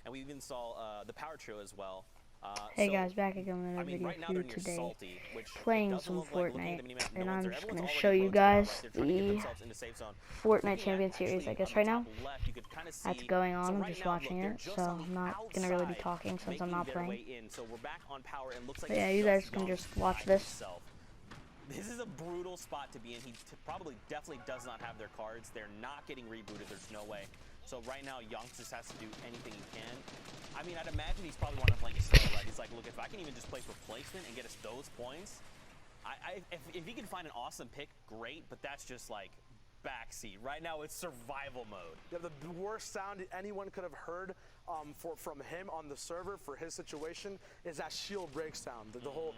and we even saw the Power Trio as well. Hey guys, back again with another video right now for they're you near today. Salty, which Playing some look like looking Fortnite, at the minimap. and No one's I'm there. just Everyone's going to already show you votes out, right? guys They're trying to get the themselves into safe zone. Fortnite Champion Series, I guess, right now. Left, you could kind of see, That's going on. so I'm right just now, watching look, it, so I'm not going to really be talking since I'm not playing. So we're back on Power, and looks like But yeah, you guys can just watch this. This is a brutal spot to be in. He probably definitely does not have their cards. They're not getting rebooted. There's no way. So right now, Yonks just has to do anything he can. I mean, I'd imagine he's probably wanting to play slow, right? He's like, look, if I can even just play replacement and get us those points, if he can find an awesome pick, great. But that's just like backseat. Right now, it's survival mode. Yeah, the worst sound anyone could have heard from him on the server for his situation is that shield break sound. The whole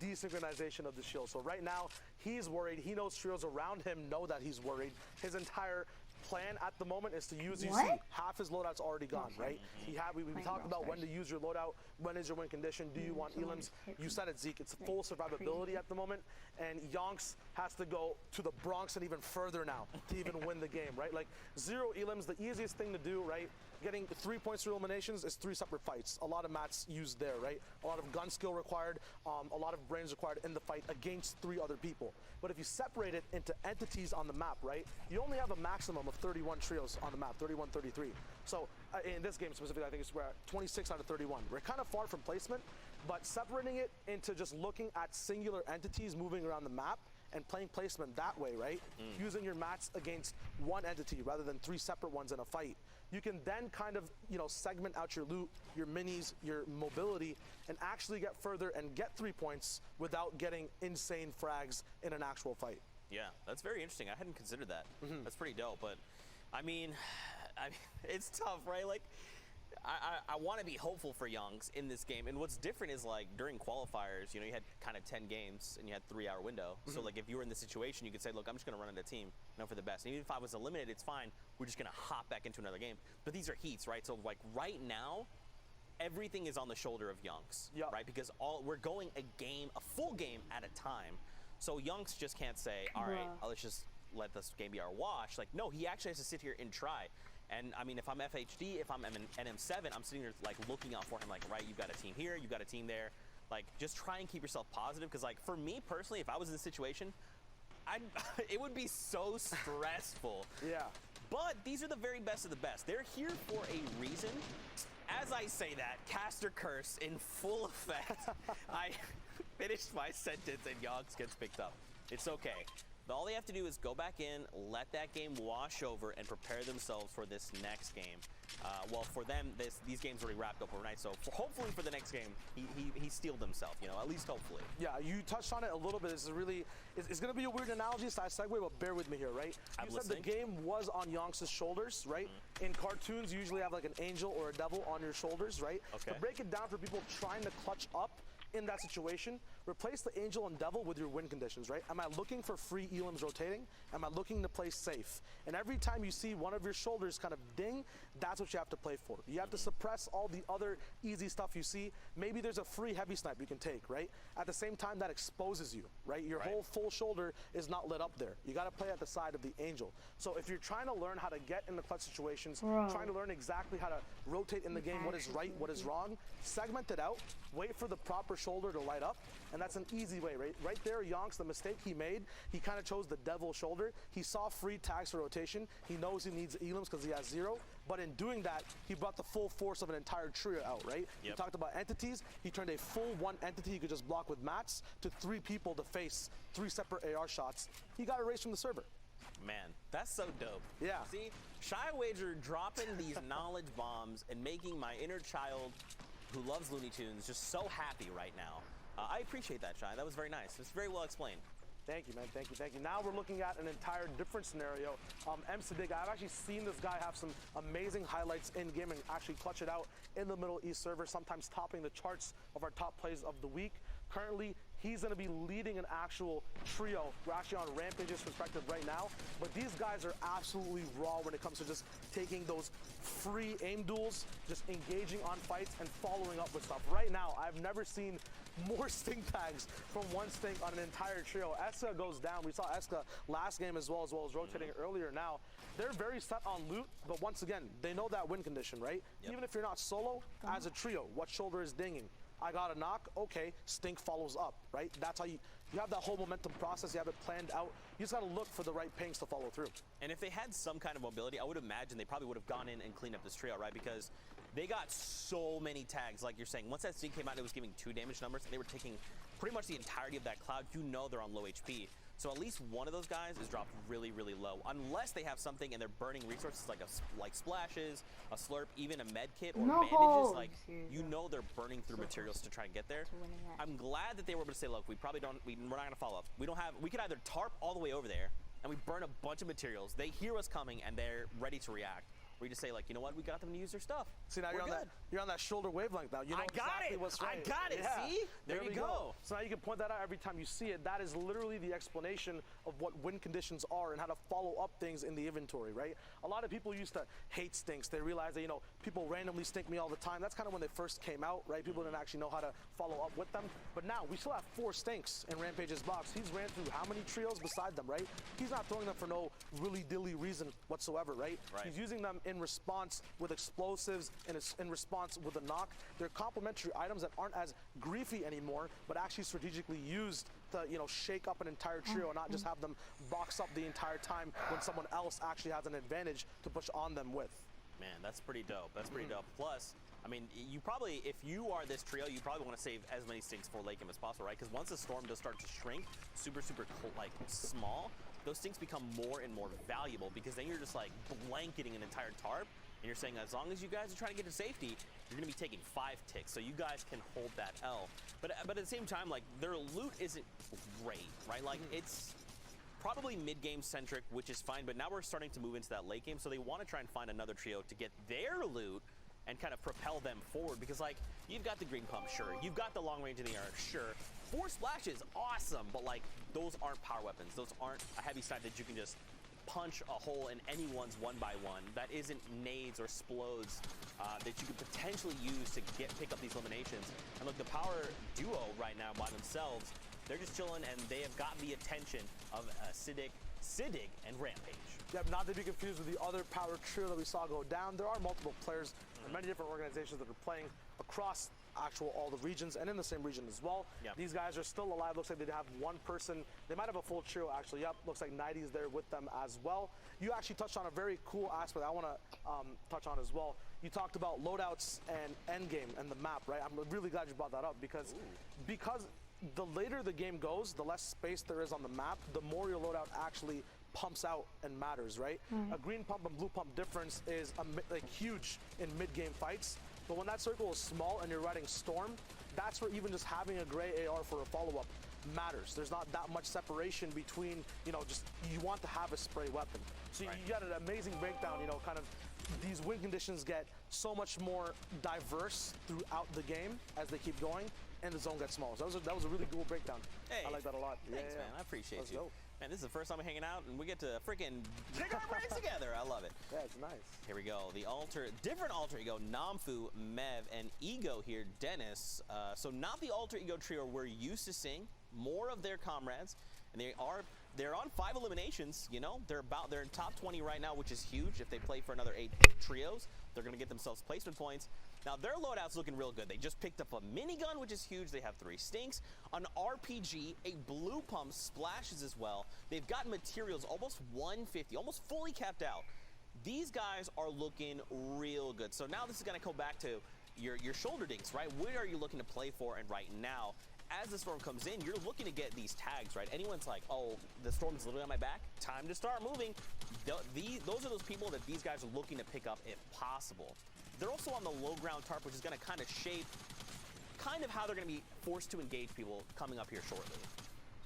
desynchronization of the shield. So right now, he's worried. He knows trios around him know that he's worried. His entire plan at the moment is to use, you see, half his loadout's already gone, right? We talked about when to use your loadout, when is your win condition, do you want elims? You said it, Zeke, it's full survivability at the moment, and Yonks has to go to the Bronx and even further now to even win the game, right? Like, 0 elims, the easiest thing to do, right? Getting 3 points through eliminations is 3 separate fights. A lot of mats used there, right? A lot of gun skill required, a lot of brains required in the fight against 3 other people. But if you separate it into entities on the map, right? You only have a maximum of 31 trios on the map, 31, 33. So in this game specifically, I think it's 26 out of 31. We're kind of far from placement, but separating it into just looking at singular entities moving around the map and playing placement that way, right? Using your mats against one entity rather than 3 separate ones in a fight. You can then kind of, segment out your loot, your minis, your mobility, and actually get further and get 3 points without getting insane frags in an actual fight. Yeah, that's very interesting. I hadn't considered that. That's pretty dope. But I mean, it's tough, right? Like, I want to be hopeful for Yonks in this game. And what's different is, like, during qualifiers, you had kind of 10 games and you had 3-hour window. So, like, if you were in this situation, you could say, look, I'm just going to run into a team, for the best. And even if I was eliminated, it's fine. We're just going to hop back into another game. But these are heats, right? So, like, right now, everything is on the shoulder of Yonks, right? Because we're going a full game at a time. So Yonks just can't say, all right, let's just let this game be our wash. Like, no, he actually has to sit here and try. And I mean, if I'm FHD, if I'm NM7, I'm sitting there like looking out for him, like, right, you've got a team here, you've got a team there. Like, just try and keep yourself positive. Because, like, for me personally, if I was in this situation, it would be so stressful. Yeah. But these are the very best of the best. They're here for a reason. As I say that, Caster Curse in full effect. I finished my sentence and Yonks gets picked up. It's okay. All they have to do is go back in, let that game wash over, and prepare themselves for this next game. Well, for them, these games already wrapped up overnight, so hopefully for the next game, he steeled himself, at least hopefully. Yeah, you touched on it a little bit. This is really, it's going to be a weird analogy, side segue, but bear with me here, right? You said the game was on Yonks' shoulders, right? In cartoons, you usually have like an angel or a devil on your shoulders, right? Okay. To break it down for people trying to clutch up in that situation, replace the angel and devil with your win conditions, right? Am I looking for free elims rotating? Am I looking to play safe? And every time you see one of your shoulders kind of ding, that's what you have to play for. You have to suppress all the other easy stuff you see. Maybe there's a free heavy snipe you can take, right? At the same time, that exposes you, right? Your whole full shoulder is not lit up there. You got to play at the side of the angel. So if you're trying to learn how to get in the clutch situations, trying to learn exactly how to rotate in the game, what is right, what is wrong, segment it out, wait for the proper shoulder to light up, and that's an easy way, right? Right there, Yonks, the mistake he made, he kind of chose the devil shoulder. He saw free tags for rotation. He knows he needs elims because he has 0, but in doing that, he brought the full force of an entire trio out, right? He talked about entities. He turned a full 1 entity he could just block with mats to 3 people to face 3 separate AR shots. He got erased from the server. Man, that's so dope. Yeah. See, Shy Wager dropping these knowledge bombs and making my inner child who loves Looney Tunes just so happy right now. I appreciate that, Shy. That was very nice. It's very well explained. Thank you, man. Thank you, thank you. Now we're looking at an entire different scenario. MSadig, I've actually seen this guy have some amazing highlights in-game and actually clutch it out in the Middle East server, sometimes topping the charts of our top plays of the week. Currently, he's going to be leading an actual trio. We're actually on Rampage's perspective right now, but these guys are absolutely raw when it comes to just taking those free aim duels, just engaging on fights and following up with stuff. Right now, I've never seen more stink tags from one stink on an entire trio. Eska goes down. We saw Eska last game as well as rotating earlier. Now, they're very set on loot, but once again, they know that win condition, right? Yep. Even if you're not solo, as a trio, what shoulder is dinging? I got a knock, okay, stink follows up, right? That's how you have that whole momentum process, you have it planned out. You just gotta look for the right pings to follow through. And if they had some kind of mobility, I would imagine they probably would have gone in and cleaned up this trio, right? Because they got so many tags, like you're saying. Once that stink came out, it was giving 2 damage numbers, and they were taking pretty much the entirety of that cloud. You know they're on low HP. So at least one of those guys is dropped really, really low. Unless they have something and they're burning resources like splashes, a slurp, even a med kit or bandages. Like, you know they're burning through materials to try and get there. I'm glad that they were able to say, look, we're not gonna follow up. We could either tarp all the way over there and we burn a bunch of materials. They hear us coming and they're ready to react. We just say, like, you know what, we got them to use their stuff. See, now you're on that shoulder wavelength now. You know exactly what's right. I got it. Yeah. See? There you go. So now you can point that out every time you see it. That is literally the explanation of what win conditions are and how to follow up things in the inventory, right? A lot of people used to hate stinks. They realized that, you know, people randomly stink me all the time. That's kind of when they first came out, right? People didn't actually know how to follow up with them. But now we still have 4 stinks in Rampage's box. He's ran through how many trios beside them, right? He's not throwing them for no really dilly reason whatsoever, right? He's using them in response with explosives and in response with a knock. They're complementary items that aren't as griefy anymore, but actually strategically used to, you know, shake up an entire trio and not just have them box up the entire time when someone else actually has an advantage to push on them with. Man, that's pretty dope. That's pretty dope. Plus, I mean, you probably, if you are this trio, you probably want to save as many stinks for late game as possible, right? Because once the storm does start to shrink, super, like, small, those stinks become more and more valuable because then you're just, like, blanketing an entire tarp. And you're saying, as long as you guys are trying to get to safety, you're going to be taking 5 ticks, so you guys can hold that L. But at the same time, like, their loot isn't great, right? Like, it's probably mid-game centric, which is fine, but now we're starting to move into that late game, so they want to try and find another trio to get their loot and kind of propel them forward, because, like, you've got the green pump, sure. You've got the long range in the air, sure. 4 splashes, awesome, but, like, those aren't power weapons. Those aren't a heavy side that you can just punch a hole in anyone's 1x1. That isn't nades or splodes that you could potentially use to pick up these eliminations. And look, the power duo right now by themselves, they're just chilling, and they have got the attention of Siddig, and Rampage. Yeah, not to be confused with the other power trio that we saw go down. There are multiple players and many different organizations that are playing across all the regions and in the same region as well. Yep. These guys are still alive. Looks like they have one person. They might have a full trio actually. Yep, looks like 90's there with them as well. You actually touched on a very cool aspect I want to touch on as well. You talked about loadouts and endgame and the map, right? I'm really glad you brought that up because the later the game goes, the less space there is on the map, the more your loadout actually pumps out and matters, right? A green pump and blue pump difference is like huge in mid-game fights. But when that circle is small and you're riding Storm, that's where even just having a gray AR for a follow-up matters. There's not that much separation between, you know, just you want to have a spray weapon. So you got an amazing breakdown, you know, kind of these win conditions get so much more diverse throughout the game as they keep going, and the zone gets smaller. So that was a really cool breakdown. Hey, I like that a lot. Thanks, man. I appreciate you. Go. Man, this is the first time we're hanging out, and we get to freaking take our breaks together. I love it. Yeah, it's nice. Here we go. The different alter ego, Namfu, Mev, and Ego here, Dennis. So not the alter ego trio we're used to seeing. More of their comrades, and they're on 5 eliminations. You know, they're in top 20 right now, which is huge. If they play for another 8 trios, they're gonna get themselves placement points. Now, their loadout's looking real good. They just picked up a minigun, which is huge. They have 3 stinks, an RPG, a blue pump, splashes as well. They've got materials almost 150, almost fully capped out. These guys are looking real good. So now this is going to go back to your shoulder dinks, right? What are you looking to play for? And right now, as the storm comes in, you're looking to get these tags, right? Anyone's like, oh, the storm's literally on my back. Time to start moving. Those are those people that these guys are looking to pick up if possible. They're also on the low ground tarp, which is going to kind of shape how they're going to be forced to engage people coming up here shortly.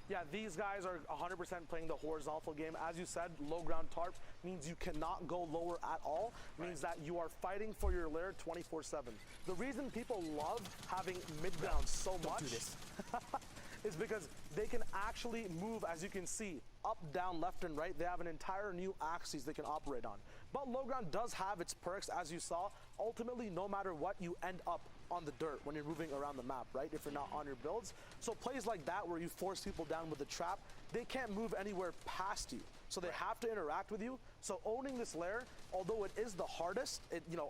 Yeah, these guys are 100% playing the horizontal game. As you said, low ground tarp means you cannot go lower at all. Means that you are fighting for your lair 24/7. The reason people love having mid ground so much is because they can actually move, as you can see, up, down, left, and right. They have an entire new axis they can operate on. But low ground does have its perks, as you saw. Ultimately, no matter what, you end up on the dirt when you're moving around the map, right? If you're not on your builds. So plays like that where you force people down with the trap, they can't move anywhere past you. So they have to interact with you. So owning this lair, although it is the hardest,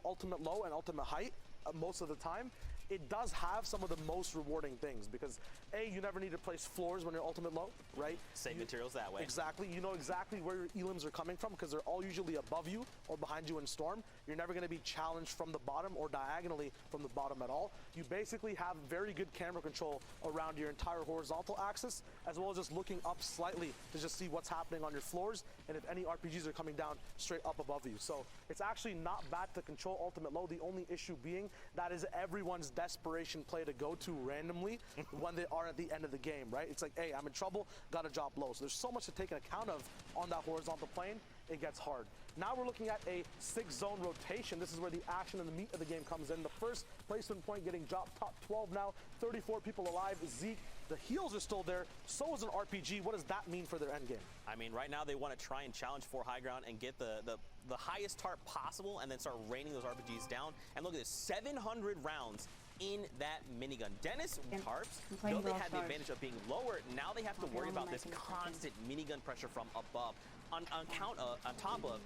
ultimate low and ultimate height most of the time, it does have some of the most rewarding things because A, you never need to place floors when you're ultimate low, right? Save materials that way. Exactly. You know exactly where your elims are coming from because they're all usually above you or behind you in storm. You're never going to be challenged from the bottom or diagonally from the bottom at all. You basically have very good camera control around your entire horizontal axis, as well as just looking up slightly to just see what's happening on your floors and if any RPGs are coming down straight up above you. So it's actually not bad to control ultimate low. The only issue being that is everyone's desperation play to go to randomly when they are at the end of the game, right? It's like, hey, I'm in trouble, gotta drop low. So there's so much to take account of on that horizontal plane, it gets hard. Now we're looking at a 6-zone rotation. This is where the action and the meat of the game comes in. The first placement point getting dropped, top 12 now, 34 people alive. Zeke, the heals are still there, so is an RPG. What does that mean for their end game? I mean, right now they want to try and challenge for high ground and get the highest tarp possible and then start raining those RPGs down. And look at this, 700 rounds in that minigun. Dennis tarps, though they had the advantage of being lower, now they have to worry about this constant minigun pressure from above. On top of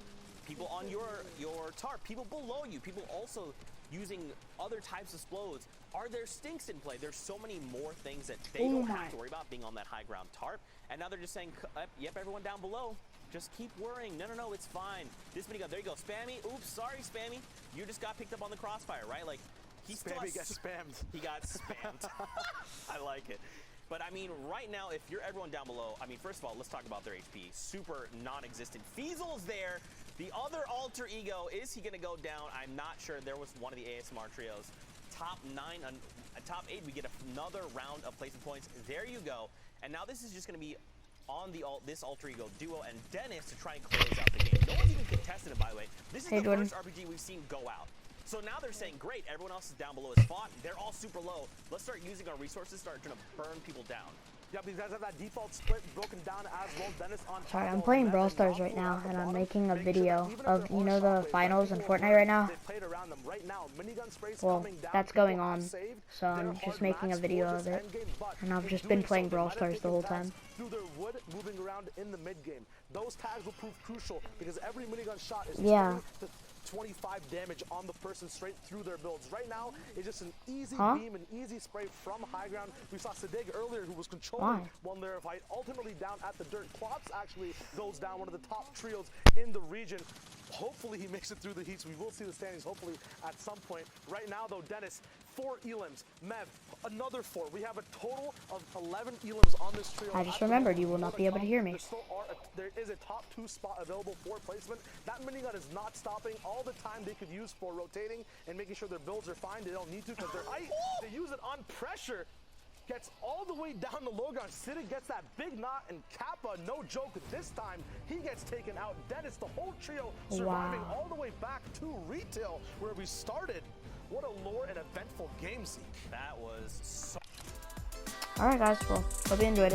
people on your tarp, people below you, people also using other types of explodes. Are there stinks in play? There's so many more things that they don't have to worry about being on that high ground tarp. And now they're just saying, yep, everyone down below, just keep worrying. No, it's fine. This minigun, there you go, Spammy. Oops, sorry, Spammy. You just got picked up on the crossfire, right? Like, he still gets spammed. He got spammed. I like it. But I mean, right now, if you're everyone down below, I mean, first of all, let's talk about their HP. Super non-existent. Feasel's there. The other alter ego, is he going to go down? I'm not sure. There was one of the ASMR trios. Top 8, we get another round of placement points. There you go. And now this is just going to be on this alter ego duo and Dennis to try and close out the game. No one's even contested it, by the way. This is the first RPG we've seen go out. So now they're saying, great, everyone else is down below is fought. They're all super low. Let's start using our resources, start trying to burn people down. Yep, these guys have that default split broken down as well. Dennis on top. Sorry, I'm playing Brawl Stars right now, and I'm making a video of, you know, the finals in Fortnite right now? Well, that's going on, so I'm just making a video of it, and I've just been playing Brawl Stars the whole time. Through their wood, moving around in the mid game. Those tags will prove crucial because every minigun shot is 25 damage on the person straight through their builds. Right now, it's just an easy beam, an easy spray from high ground. We saw Sadig earlier who was controlling one layer of height, ultimately down at the dirt. Klops actually goes down, one of the top trios in the region. Hopefully he makes it through the heats. We will see the standings hopefully at some point. Right now though, Dennis, 4 elims. Mev, another 4. We have a total of 11 elims on this trio. I just remembered you will not be able to hear me. There is a top 2 spot available for placement. That minigun is not stopping. All the time they could use for rotating and making sure their builds are fine. They don't need to because they're height. They use it on pressure. Gets all the way down the low ground. Siddiq gets that big knot, and Kappa, no joke, this time he gets taken out. Dennis, the whole trio surviving all the way back to retail where we started. What a lore and eventful game, Zeke. That was so... Alright guys, well, hope you enjoyed it.